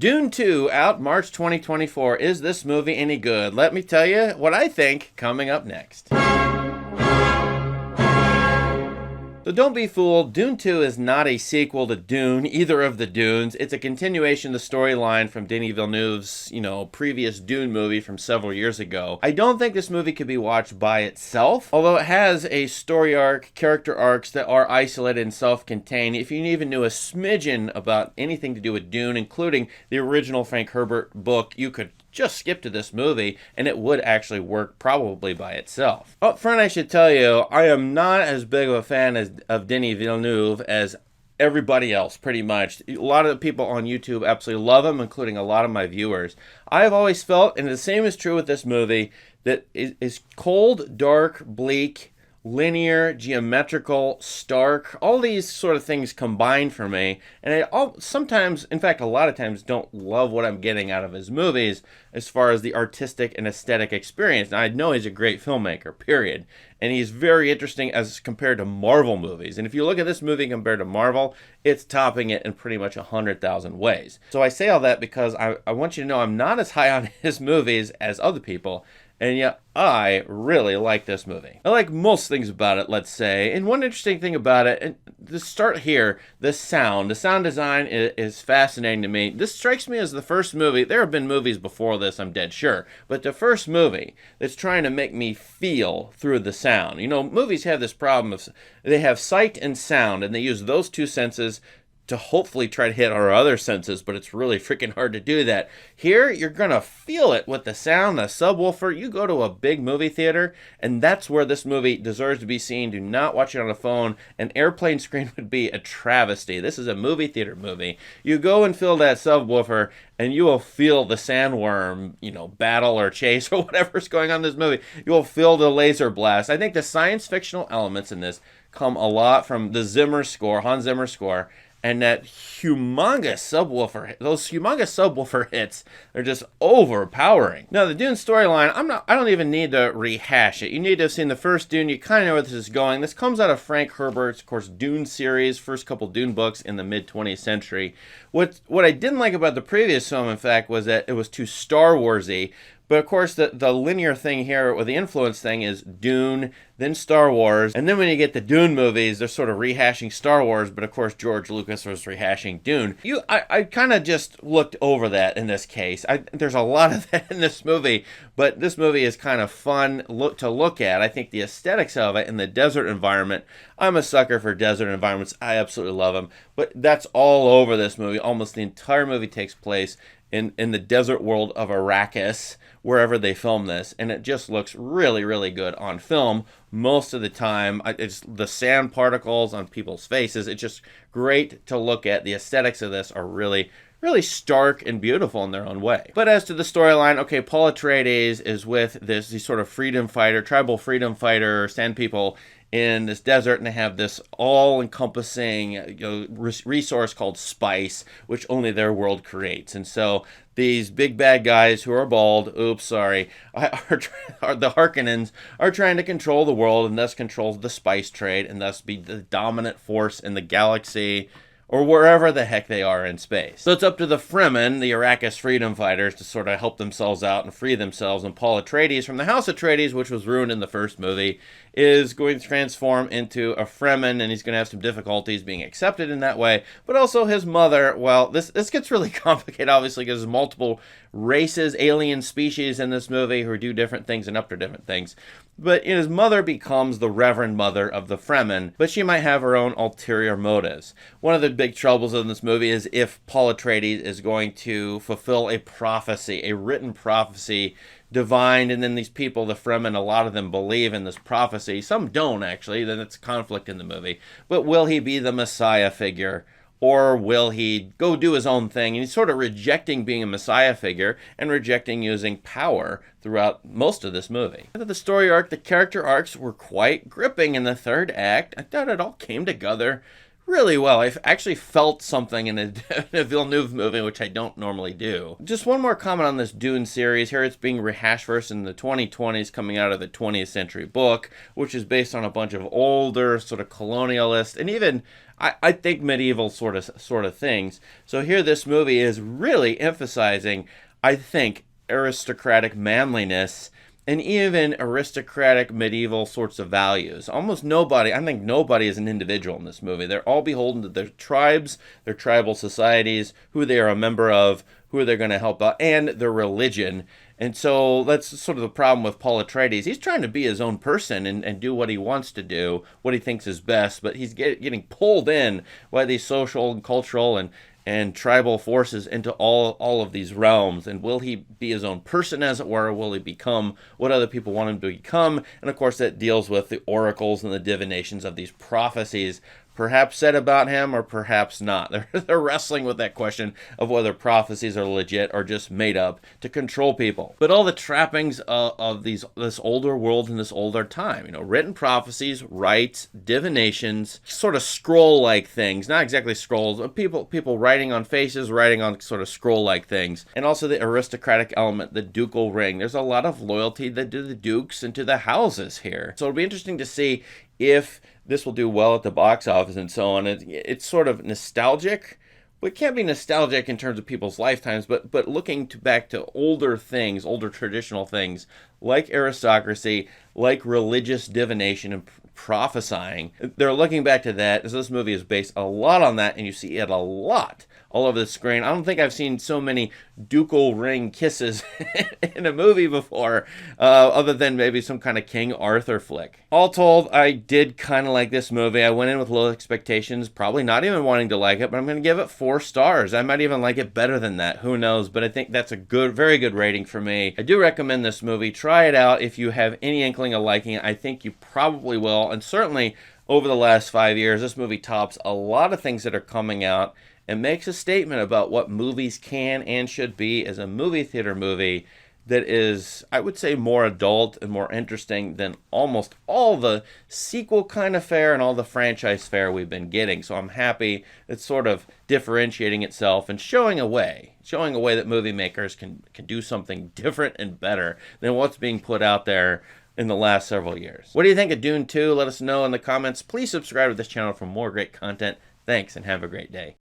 Dune 2 out March 2024. Is this movie any good? Let me tell you what I think coming up next. So don't be fooled, Dune 2 is not a sequel to Dune, either of the Dunes. It's a continuation of the storyline from Denis Villeneuve's, previous Dune movie from several years ago. I don't think this movie could be watched by itself, although it has a story arc, character arcs that are isolated and self-contained. If you even knew a smidgen about anything to do with Dune, including the original Frank Herbert book, you could just skip to this movie and it would actually work probably by itself. Up front, I should tell you, I am not as big of a fan of Denis Villeneuve as everybody else, pretty much. A lot of the people on YouTube absolutely love him, including a lot of my viewers. I've always felt, and the same is true with this movie, that it is cold, dark, bleak, linear, geometrical, stark, all these sort of things combine for me, and sometimes, in fact a lot of times, don't love what I'm getting out of his movies as far as the artistic and aesthetic experience. Now, I know he's a great filmmaker, period, and he's very interesting as compared to Marvel movies, and if you look at this movie compared to Marvel, it's topping it in pretty much 100,000 ways. So I say all that because I want you to know I'm not as high on his movies as other people, and yet I really like this movie. I like most things about it, let's say. And one interesting thing about it, and to start here, the sound design is fascinating to me. This strikes me as the first movie. There have been movies before this, I'm dead sure. But the first movie that's trying to make me feel through the sound. Movies have this problem of they have sight and sound, and they use those two senses to hopefully try to hit our other senses, but it's really freaking hard to do that. Here, you're gonna feel it with the sound, the subwoofer. You go to a big movie theater, and that's where this movie deserves to be seen. Do not watch it on a phone. An airplane screen would be a travesty. This is a movie theater movie. You go and fill that subwoofer, and you will feel the sandworm, battle or chase or whatever's going on in this movie. You will feel the laser blast. I think the science fictional elements in this come a lot from the Hans Zimmer score, and that humongous subwoofer, those humongous subwoofer hits, they're just overpowering. Now, the Dune storyline, I don't even need to rehash it. You need to have seen the first Dune. You kind of know where this is going. This comes out of Frank Herbert's, of course, Dune series, first couple Dune books in the mid-20th century. What I didn't like about the previous film, in fact, was that it was too Star Wars-y. But of course, the linear thing here, or the influence thing, is Dune, then Star Wars, and then when you get the Dune movies, they're sort of rehashing Star Wars, but of course George Lucas was rehashing Dune. I kind of just looked over that in this case. There's a lot of that in this movie, but this movie is kind of fun to look at. I think the aesthetics of it and the desert environment, I'm a sucker for desert environments. I absolutely love them, but that's all over this movie. Almost the entire movie takes place in the desert world of Arrakis, wherever they film this, and it just looks really, really good on film most of the time. It's the sand particles on people's faces. It's just great to look at. The aesthetics of this are really, really stark and beautiful in their own way. But as to the storyline, okay, Paul Atreides is with these sort of tribal freedom fighter sand people in this desert, and they have this all-encompassing resource called spice, which only their world creates. And so these big bad guys who are bald, the Harkonnens, are trying to control the world, and thus control the spice trade, and thus be the dominant force in the galaxy, or wherever the heck they are in space. So it's up to the Fremen, the Arrakis freedom fighters, to sort of help themselves out and free themselves. And Paul Atreides from the House Atreides, which was ruined in the first movie, is going to transform into a Fremen, and he's going to have some difficulties being accepted in that way. But also his mother, well, this gets really complicated, obviously, because there's multiple races, alien species in this movie who do different things and up to different things. But his mother becomes the Reverend Mother of the Fremen, but she might have her own ulterior motives. One of the big troubles in this movie is if Paul Atreides is going to fulfill a prophecy, a written prophecy, divined, and then these people, the Fremen, a lot of them believe in this prophecy. Some don't, actually. Then it's conflict in the movie. But will he be the Messiah figure? Or will he go do his own thing? And he's sort of rejecting being a Messiah figure and rejecting using power throughout most of this movie. I thought the story arc, the character arcs were quite gripping in the third act. I thought it all came together really well. I actually felt something in in a Villeneuve movie, which I don't normally do. Just one more comment on this Dune series. Here it's being rehashed first in the 2020s, coming out of the 20th century book, which is based on a bunch of older sort of colonialist and even I think medieval sort of things. So here this movie is really emphasizing, I think, aristocratic manliness and even aristocratic medieval sorts of values. Almost nobody, I think nobody is an individual in this movie. They're all beholden to their tribes, their tribal societies, who they are a member of, who they're going to help out, and their religion. And so that's sort of the problem with Paul Atreides. He's trying to be his own person and do what he wants to do, what he thinks is best, but he's getting pulled in by these social and cultural and tribal forces into all of these realms. And will he be his own person, as it were? Will he become what other people want him to become? And of course, that deals with the oracles and the divinations of these prophecies, perhaps said about him or perhaps not. They're wrestling with that question of whether prophecies are legit or just made up to control people. But all the trappings of this older world and this older time, written prophecies, rites, divinations, sort of scroll-like things, not exactly scrolls, but people writing on faces, writing on sort of scroll-like things, and also the aristocratic element, the ducal ring. There's a lot of loyalty to the dukes and to the houses here. So it'll be interesting to see if this will do well at the box office and so on. It's sort of nostalgic. Well, it can't be nostalgic in terms of people's lifetimes, but looking back to older things, older traditional things, like aristocracy, like religious divination and prophesying. They're looking back to that. So this movie is based a lot on that, and you see it a lot all over the screen. I don't think I've seen so many ducal ring kisses in a movie before, other than maybe some kind of King Arthur flick. All told, I did kind of like this movie. I went in with low expectations, probably not even wanting to like it, but I'm going to give it 4 stars. I might even like it better than that. Who knows? But I think that's a very good rating for me. I do recommend this movie. Try it out if you have any inkling of liking it. I think you probably will, and certainly over the last 5 years, this movie tops a lot of things that are coming out and makes a statement about what movies can and should be as a movie theater movie that is, I would say, more adult and more interesting than almost all the sequel kind of fare and all the franchise fare we've been getting. So I'm happy it's sort of differentiating itself and showing a way that movie makers can do something different and better than what's being put out there in the last several years. What do you think of Dune 2? Let us know in the comments. Please subscribe to this channel for more great content. Thanks, and have a great day.